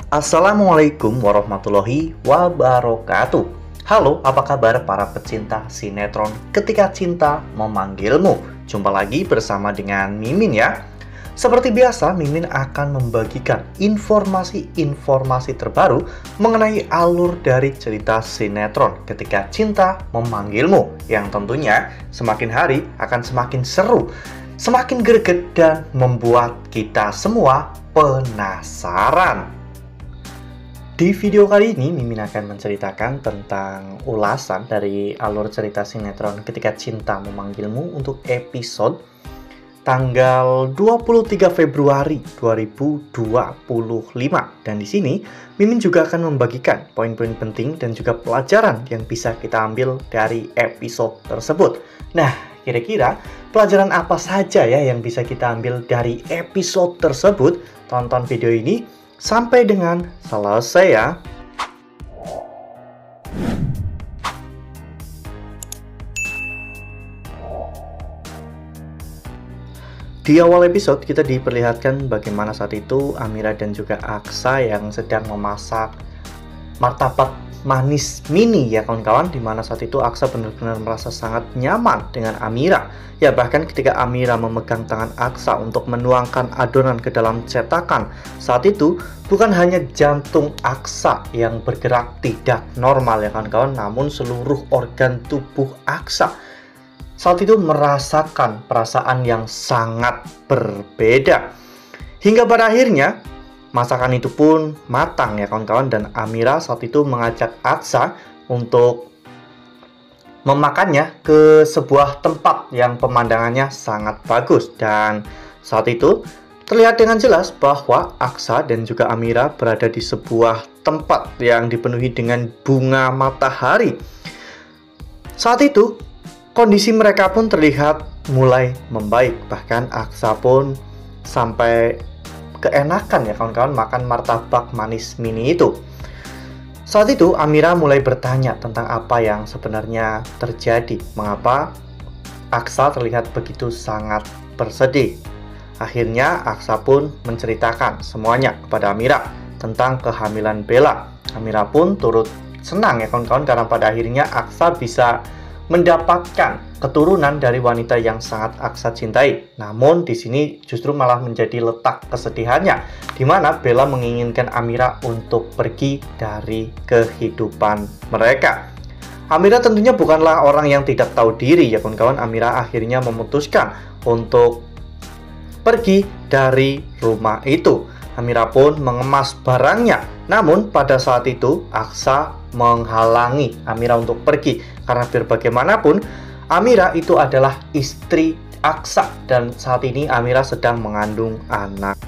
Assalamualaikum warahmatullahi wabarakatuh. Halo, apa kabar para pecinta sinetron Ketika Cinta Memanggilmu? Jumpa lagi bersama dengan Mimin ya. Seperti biasa, Mimin akan membagikan informasi-informasi terbaru mengenai alur dari cerita sinetron Ketika Cinta Memanggilmu, yang tentunya semakin hari akan semakin seru, semakin greget, dan membuat kita semua penasaran. Di video kali ini, Mimin akan menceritakan tentang ulasan dari alur cerita sinetron Ketika Cinta Memanggilmu untuk episode tanggal 23 Februari 2025. Dan di sini, Mimin juga akan membagikan poin-poin penting dan juga pelajaran yang bisa kita ambil dari episode tersebut. Nah, kira-kira pelajaran apa saja ya yang bisa kita ambil dari episode tersebut? Tonton video ini sampai dengan selesai ya. Di awal episode kita diperlihatkan bagaimana saat itu Amira dan juga Aksa yang sedang memasak martabak manis mini ya kawan-kawan, dimana saat itu Aksa benar-benar merasa sangat nyaman dengan Amira. Ya, bahkan ketika Amira memegang tangan Aksa untuk menuangkan adonan ke dalam cetakan, saat itu bukan hanya jantung Aksa yang bergerak tidak normal ya kawan-kawan, namun seluruh organ tubuh Aksa saat itu merasakan perasaan yang sangat berbeda. Hingga pada akhirnya masakan itu pun matang ya kawan-kawan, dan Amira saat itu mengajak Aksa untuk memakannya ke sebuah tempat yang pemandangannya sangat bagus. Dan saat itu terlihat dengan jelas bahwa Aksa dan juga Amira berada di sebuah tempat yang dipenuhi dengan bunga matahari. Saat itu kondisi mereka pun terlihat mulai membaik, bahkan Aksa pun sampai keenakan ya kawan-kawan makan martabak manis mini itu. Saat itu Amira mulai bertanya tentang apa yang sebenarnya terjadi, mengapa Aksa terlihat begitu sangat bersedih. Akhirnya Aksa pun menceritakan semuanya kepada Amira tentang kehamilan Bella. Amira pun turut senang ya kawan-kawan, karena pada akhirnya Aksa bisa mendapatkan keturunan dari wanita yang sangat Aksa cintai. Namun di sini justru malah menjadi letak kesedihannya, di mana Bella menginginkan Amira untuk pergi dari kehidupan mereka. Amira tentunya bukanlah orang yang tidak tahu diri ya kawan-kawan. Amira akhirnya memutuskan untuk pergi dari rumah itu. Amira pun mengemas barangnya. Namun pada saat itu Aksa menghalangi Amira untuk pergi, karena biar bagaimanapun Amira itu adalah istri Aksa, dan saat ini Amira sedang mengandung anak.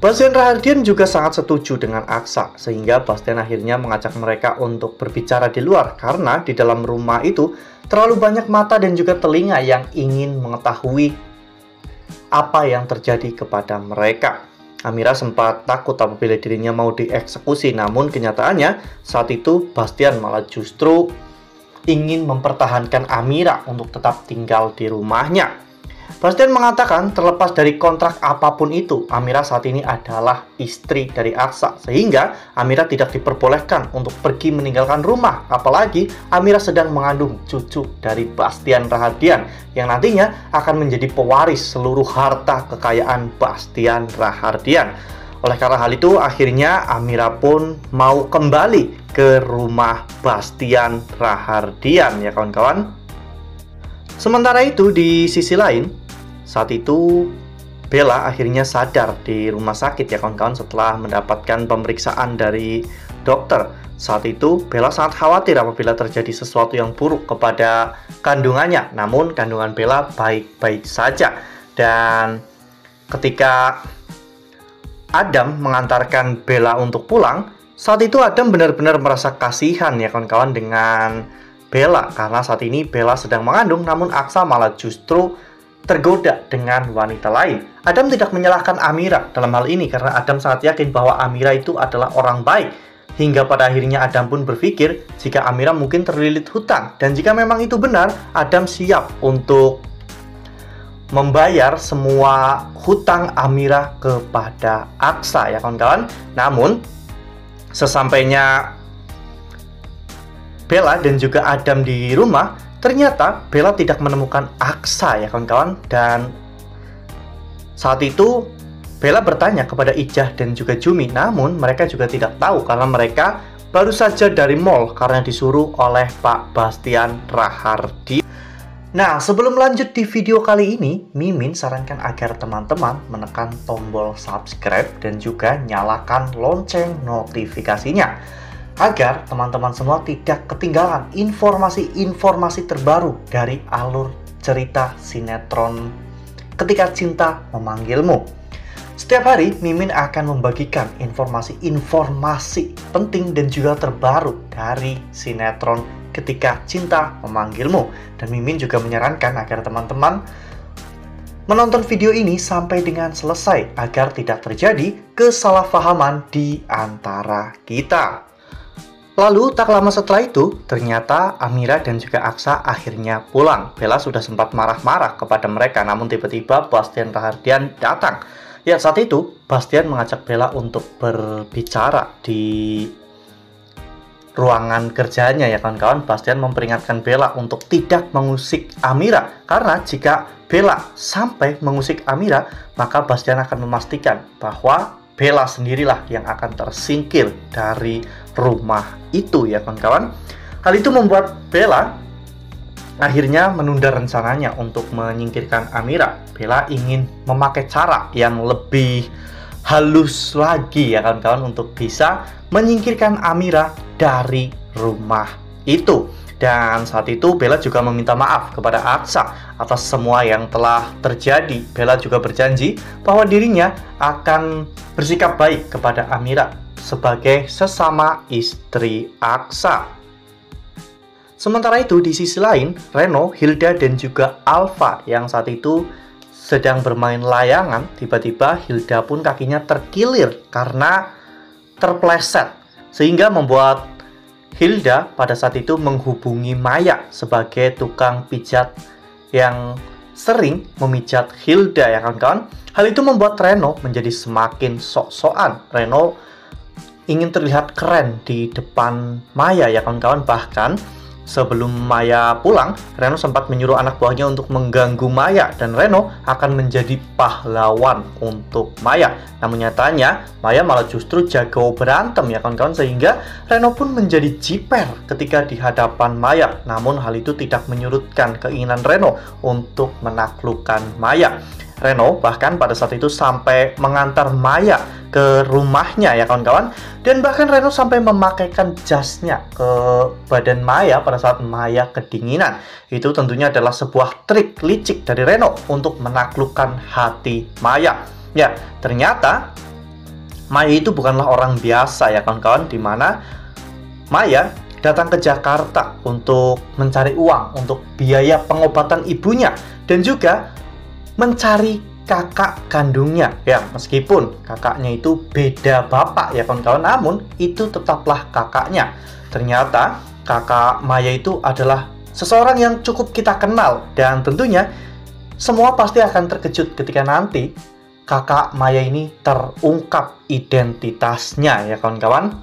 Bastian Rahadian juga sangat setuju dengan Aksa, sehingga Bastian akhirnya mengajak mereka untuk berbicara di luar, karena di dalam rumah itu terlalu banyak mata dan juga telinga yang ingin mengetahui apa yang terjadi kepada mereka. Amira sempat takut apabila dirinya mau dieksekusi, namun kenyataannya saat itu Bastian malah justru ingin mempertahankan Amira untuk tetap tinggal di rumahnya. Bastian mengatakan terlepas dari kontrak apapun itu, Amira saat ini adalah istri dari Aksa, sehingga Amira tidak diperbolehkan untuk pergi meninggalkan rumah. Apalagi Amira sedang mengandung cucu dari Bastian Rahadian yang nantinya akan menjadi pewaris seluruh harta kekayaan Bastian Rahadian. Oleh karena hal itu, akhirnya Amira pun mau kembali ke rumah Bastian Rahadian ya kawan-kawan. Sementara itu di sisi lain, saat itu Bella akhirnya sadar di rumah sakit ya kawan-kawan setelah mendapatkan pemeriksaan dari dokter. Saat itu Bella sangat khawatir apabila terjadi sesuatu yang buruk kepada kandungannya. Namun kandungan Bella baik-baik saja. Dan ketika Adam mengantarkan Bella untuk pulang, saat itu Adam benar-benar merasa kasihan ya kawan-kawan dengan Bella, karena saat ini Bella sedang mengandung, namun Aksa malah justru tergoda dengan wanita lain. Adam tidak menyalahkan Amira dalam hal ini, karena Adam sangat yakin bahwa Amira itu adalah orang baik. Hingga pada akhirnya Adam pun berpikir jika Amira mungkin terlilit hutang, dan jika memang itu benar, Adam siap untuk membayar semua hutang Amira kepada Aksa ya kawan-kawan. Namun Sesampainya Bella dan juga Adam di rumah, ternyata Bella tidak menemukan Aksa ya kawan-kawan. Dan saat itu Bella bertanya kepada Ijah dan juga Jumi, namun mereka juga tidak tahu karena mereka baru saja dari mall karena disuruh oleh Pak Bastian Rahardi. Nah, sebelum lanjut di video kali ini, Mimin sarankan agar teman-teman menekan tombol subscribe dan juga nyalakan lonceng notifikasinya, agar teman-teman semua tidak ketinggalan informasi-informasi terbaru dari alur cerita sinetron Ketika Cinta Memanggilmu. Setiap hari, Mimin akan membagikan informasi-informasi penting dan juga terbaru dari sinetron Ketika Cinta Memanggilmu. Dan Mimin juga menyarankan agar teman-teman menonton video ini sampai dengan selesai agar tidak terjadi kesalahpahaman di antara kita. Lalu tak lama setelah itu, ternyata Amira dan juga Aksa akhirnya pulang. Bella sudah sempat marah-marah kepada mereka, namun tiba-tiba Bastian Rahardian datang. Ya, saat itu Bastian mengajak Bella untuk berbicara di ruangan kerjanya ya kawan-kawan. Bastian memperingatkan Bella untuk tidak mengusik Amira, karena jika Bella sampai mengusik Amira, maka Bastian akan memastikan bahwa Bella sendirilah yang akan tersingkir dari rumah itu ya kawan-kawan. Hal itu membuat Bella akhirnya menunda rencananya untuk menyingkirkan Amira. Bella ingin memakai cara yang lebih halus lagi ya kawan-kawan untuk bisa menyingkirkan Amira dari rumah itu. Dan saat itu Bella juga meminta maaf kepada Aksa atas semua yang telah terjadi. Bella juga berjanji bahwa dirinya akan bersikap baik kepada Amira sebagai sesama istri Aksa. Sementara itu di sisi lain, Reno, Hilda dan juga Alfa yang saat itu sedang bermain layangan, tiba-tiba Hilda pun kakinya terkilir karena terpleset, sehingga membuat Hilda pada saat itu menghubungi Maya sebagai tukang pijat yang sering memijat Hilda ya kawan-kawan. Hal itu membuat Reno menjadi semakin sok-sokan. Reno ingin terlihat keren di depan Maya ya kawan-kawan. Bahkan sebelum Maya pulang, Reno sempat menyuruh anak buahnya untuk mengganggu Maya, dan Reno akan menjadi pahlawan untuk Maya. Namun nyatanya Maya malah justru jago berantem ya kawan-kawan, sehingga Reno pun menjadi jiper ketika di hadapan Maya. Namun hal itu tidak menyurutkan keinginan Reno untuk menaklukkan Maya. Reno bahkan pada saat itu sampai mengantar Maya ke rumahnya ya kawan-kawan. Dan bahkan Reno sampai memakaikan jasnya ke badan Maya pada saat Maya kedinginan. Itu tentunya adalah sebuah trik licik dari Reno untuk menaklukkan hati Maya. Ya, ternyata Maya itu bukanlah orang biasa ya kawan-kawan, dimana Maya datang ke Jakarta untuk mencari uang untuk biaya pengobatan ibunya dan juga mencari kakak kandungnya. Ya, meskipun kakaknya itu beda bapak ya kawan-kawan, namun itu tetaplah kakaknya. Ternyata kakak Maya itu adalah seseorang yang cukup kita kenal, dan tentunya semua pasti akan terkejut ketika nanti kakak Maya ini terungkap identitasnya ya kawan-kawan.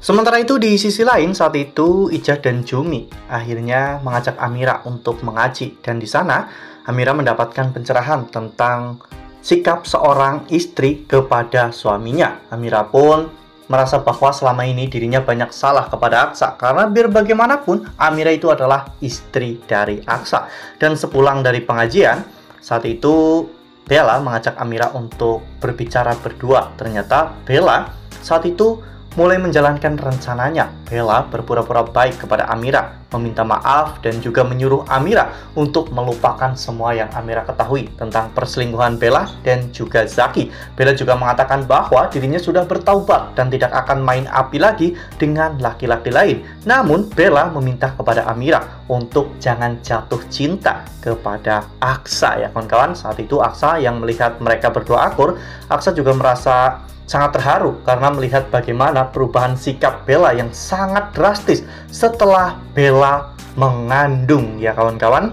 Sementara itu di sisi lain, saat itu Ijah dan Jumi akhirnya mengajak Amira untuk mengaji, dan di sana Amira mendapatkan pencerahan tentang sikap seorang istri kepada suaminya. Amira pun merasa bahwa selama ini dirinya banyak salah kepada Aksa, karena biar bagaimanapun Amira itu adalah istri dari Aksa. Dan sepulang dari pengajian, saat itu Bella mengajak Amira untuk berbicara berdua. Ternyata Bella saat itu mulai menjalankan rencananya. Bella berpura-pura baik kepada Amira, meminta maaf dan juga menyuruh Amira untuk melupakan semua yang Amira ketahui tentang perselingkuhan Bella dan juga Zaki. Bella juga mengatakan bahwa dirinya sudah bertaubat dan tidak akan main api lagi dengan laki-laki lain. Namun Bella meminta kepada Amira untuk jangan jatuh cinta kepada Aksa ya kawan-kawan. Saat itu Aksa yang melihat mereka berdua akur, Aksa juga merasa sangat terharu karena melihat bagaimana perubahan sikap Bella yang sangat drastis setelah Bella mengandung ya kawan-kawan.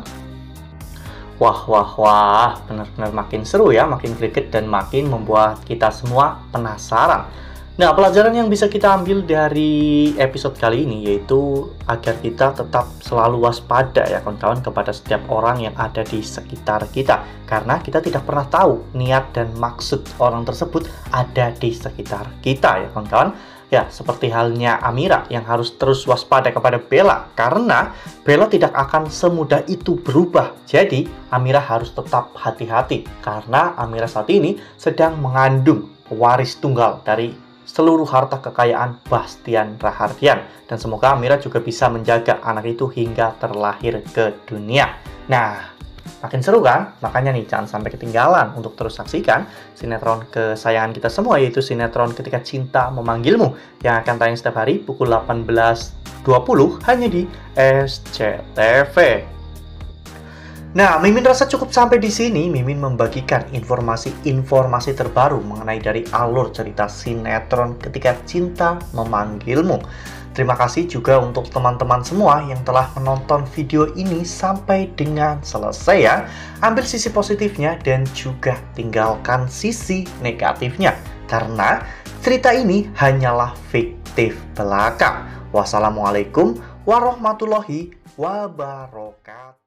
Wah, benar-benar makin seru ya, makin greget dan makin membuat kita semua penasaran. Nah, pelajaran yang bisa kita ambil dari episode kali ini yaitu agar kita tetap selalu waspada ya kawan-kawan kepada setiap orang yang ada di sekitar kita. Karena kita tidak pernah tahu niat dan maksud orang tersebut ada di sekitar kita ya kawan-kawan. Ya, seperti halnya Amira yang harus terus waspada kepada Bella karena Bella tidak akan semudah itu berubah. Jadi, Amira harus tetap hati-hati karena Amira saat ini sedang mengandung waris tunggal dari seluruh harta kekayaan Bastian Rahardian. Dan semoga Amira juga bisa menjaga anak itu hingga terlahir ke dunia. Nah, makin seru kan? Makanya nih jangan sampai ketinggalan untuk terus saksikan sinetron kesayangan kita semua, yaitu sinetron Ketika Cinta Memanggilmu yang akan tayang setiap hari pukul 18.20 hanya di SCTV. Nah, Mimin rasa cukup sampai di sini. Mimin membagikan informasi-informasi terbaru mengenai dari alur cerita sinetron Ketika Cinta Memanggilmu. Terima kasih juga untuk teman-teman semua yang telah menonton video ini sampai dengan selesai ya. Ambil sisi positifnya dan juga tinggalkan sisi negatifnya. Karena cerita ini hanyalah fiktif belaka. Wassalamualaikum warahmatullahi wabarakatuh.